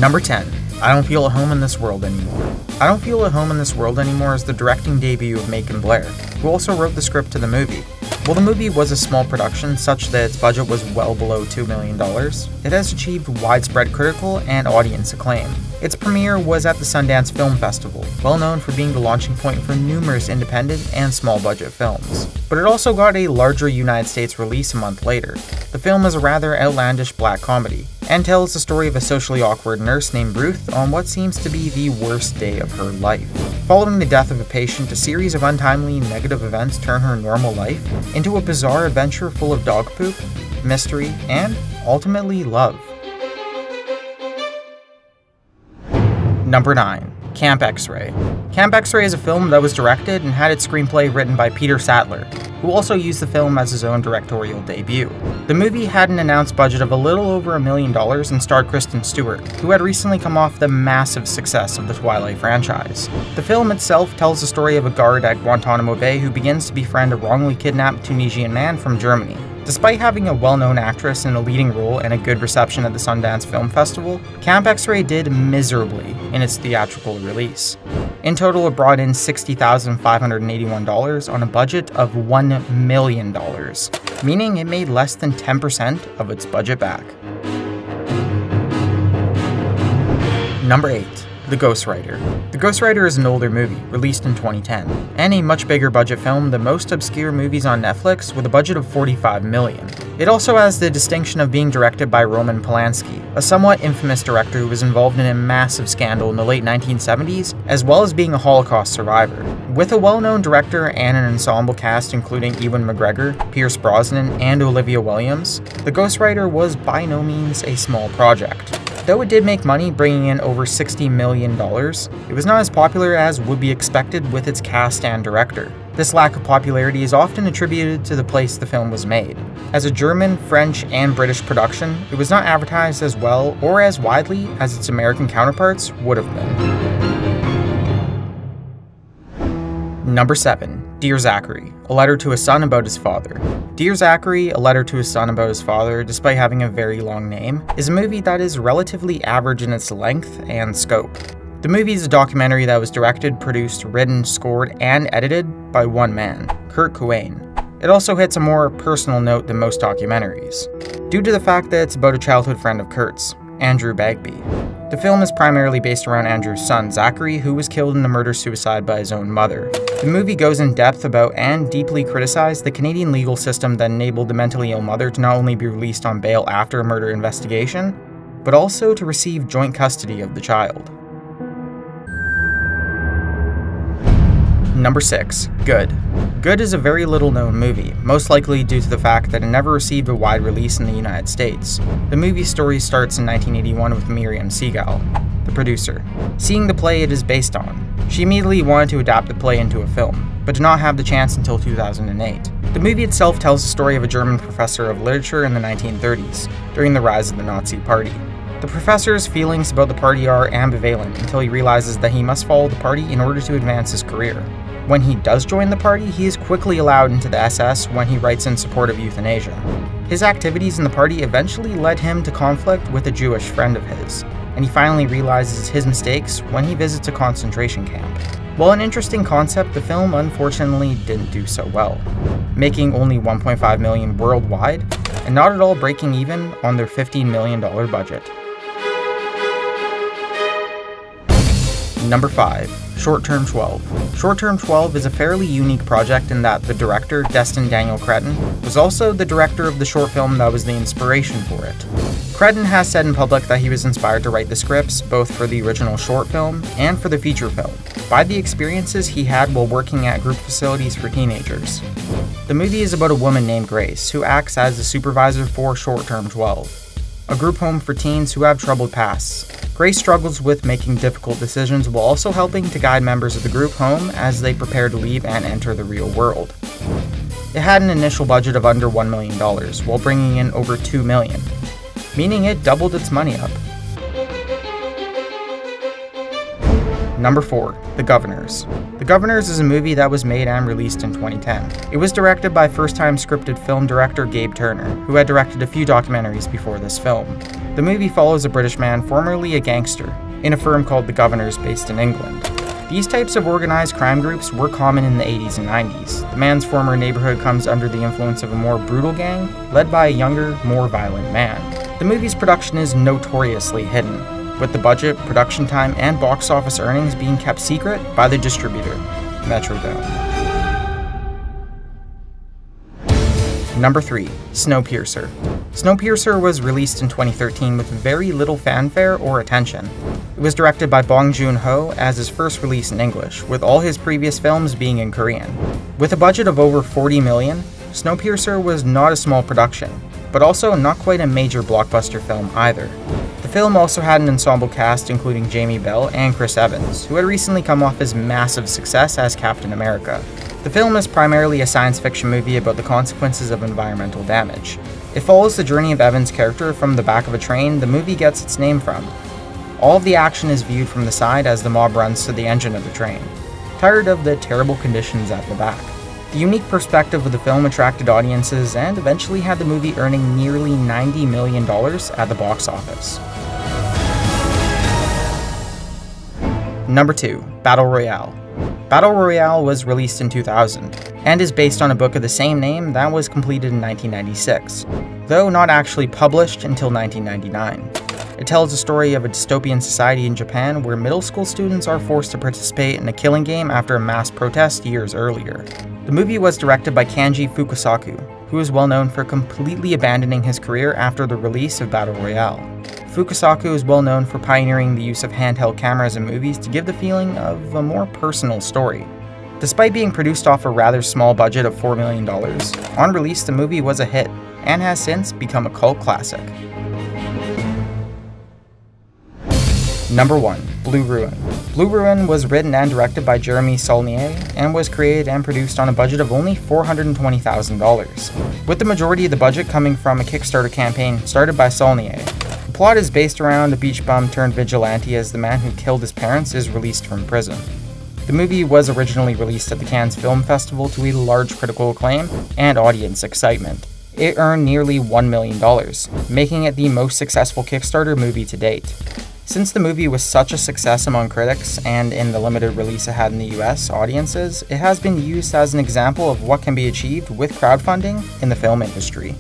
Number 10. I Don't Feel at Home in This World Anymore. I Don't Feel at Home in This World Anymore is the directing debut of Macon Blair, who also wrote the script to the movie. While the movie was a small production such that its budget was well below $2 million, it has achieved widespread critical and audience acclaim. Its premiere was at the Sundance Film Festival, well known for being the launching point for numerous independent and small-budget films. But it also got a larger United States release a month later. The film is a rather outlandish black comedy, and tells the story of a socially awkward nurse named Ruth on what seems to be the worst day of her life. Following the death of a patient, a series of untimely negative events turn her normal life into a bizarre adventure full of dog poop, mystery, and, ultimately, love. Number 9. Camp X-Ray. Camp X-Ray is a film that was directed and had its screenplay written by Peter Sattler, who also used the film as his own directorial debut. The movie had an announced budget of a little over $1 million and starred Kristen Stewart, who had recently come off the massive success of the Twilight franchise. The film itself tells the story of a guard at Guantanamo Bay who begins to befriend a wrongly kidnapped Tunisian man from Germany. Despite having a well-known actress in a leading role and a good reception at the Sundance Film Festival, Camp X-Ray did miserably in its theatrical release. In total, it brought in $60,581 on a budget of $1 million, meaning it made less than 10% of its budget back. Number 8. The Ghostwriter. The Ghostwriter is an older movie, released in 2010, and a much bigger budget film than most obscure movies on Netflix with a budget of $45 million. It also has the distinction of being directed by Roman Polanski, a somewhat infamous director who was involved in a massive scandal in the late 1970s, as well as being a Holocaust survivor. With a well-known director and an ensemble cast including Ewan McGregor, Pierce Brosnan, and Olivia Williams, The Ghostwriter was by no means a small project. Though it did make money, bringing in over $60 million, it was not as popular as would be expected with its cast and director. This lack of popularity is often attributed to the place the film was made. As a German, French, and British production, it was not advertised as well or as widely as its American counterparts would have been. Number 7. Dear Zachary, a letter to a son about his father. Dear Zachary, a letter to his son about his father, despite having a very long name, is a movie that is relatively average in its length and scope. The movie is a documentary that was directed, produced, written, scored, and edited by one man, Kurt Cobain. It also hits a more personal note than most documentaries, due to the fact that it's about a childhood friend of Kurt's, Andrew Bagby. The film is primarily based around Andrew's son, Zachary, who was killed in a murder-suicide by his own mother. The movie goes in depth about and deeply criticizes the Canadian legal system that enabled the mentally ill mother to not only be released on bail after a murder investigation, but also to receive joint custody of the child. Number 6. Good. Good is a very little-known movie, most likely due to the fact that it never received a wide release in the United States. The movie's story starts in 1981 with Miriam Segal, the producer, seeing the play it is based on. She immediately wanted to adapt the play into a film, but did not have the chance until 2008. The movie itself tells the story of a German professor of literature in the 1930s, during the rise of the Nazi Party. The professor's feelings about the party are ambivalent until he realizes that he must follow the party in order to advance his career. When he does join the party, he is quickly allowed into the SS when he writes in support of euthanasia. His activities in the party eventually led him to conflict with a Jewish friend of his, and he finally realizes his mistakes when he visits a concentration camp. While an interesting concept, the film unfortunately didn't do so well, making only $1.5 million worldwide, and not at all breaking even on their $15 million budget. Number 5. Short Term 12. Short Term 12 is a fairly unique project in that the director, Destin Daniel Cretton, was also the director of the short film that was the inspiration for it. Cretton has said in public that he was inspired to write the scripts, both for the original short film and for the feature film, by the experiences he had while working at group facilities for teenagers. The movie is about a woman named Grace, who acts as the supervisor for Short Term 12, a group home for teens who have troubled pasts. Grace struggles with making difficult decisions while also helping to guide members of the group home as they prepare to leave and enter the real world. It had an initial budget of under $1 million, while bringing in over $2 million, meaning it doubled its money up. Number 4. The Guvnors. The Guvnors is a movie that was made and released in 2010. It was directed by first-time scripted film director Gabe Turner, who had directed a few documentaries before this film. The movie follows a British man formerly a gangster in a firm called the Guvnors based in England. These types of organized crime groups were common in the 80s and 90s. The man's former neighborhood comes under the influence of a more brutal gang, led by a younger, more violent man. The movie's production is notoriously hidden, with the budget, production time, and box office earnings being kept secret by the distributor, Metrodome. Number 3. Snowpiercer. Snowpiercer was released in 2013 with very little fanfare or attention. It was directed by Bong Joon-ho as his first release in English, with all his previous films being in Korean. With a budget of over $40 million, Snowpiercer was not a small production, but also not quite a major blockbuster film either. The film also had an ensemble cast including Jamie Bell and Chris Evans, who had recently come off his massive success as Captain America. The film is primarily a science fiction movie about the consequences of environmental damage. It follows the journey of Evans' character from the back of a train the movie gets its name from. All of the action is viewed from the side as the mob runs to the engine of the train, tired of the terrible conditions at the back. The unique perspective of the film attracted audiences and eventually had the movie earning nearly $90 million at the box office. Number 2. Battle Royale. Battle Royale was released in 2000, and is based on a book of the same name that was completed in 1996, though not actually published until 1999. It tells the story of a dystopian society in Japan where middle school students are forced to participate in a killing game after a mass protest years earlier. The movie was directed by Kanji Fukasaku, who is well known for completely abandoning his career after the release of Battle Royale. Fukasaku is well known for pioneering the use of handheld cameras in movies to give the feeling of a more personal story. Despite being produced off a rather small budget of $4 million, on release the movie was a hit, and has since become a cult classic. Number 1. Blue Ruin. Blue Ruin was written and directed by Jeremy Saulnier, and was created and produced on a budget of only $420,000, with the majority of the budget coming from a Kickstarter campaign started by Saulnier. The plot is based around a beach bum turned vigilante as the man who killed his parents is released from prison. The movie was originally released at the Cannes Film Festival to a large critical acclaim and audience excitement. It earned nearly $1 million, making it the most successful Kickstarter movie to date. Since the movie was such a success among critics and in the limited release it had in the US audiences, it has been used as an example of what can be achieved with crowdfunding in the film industry.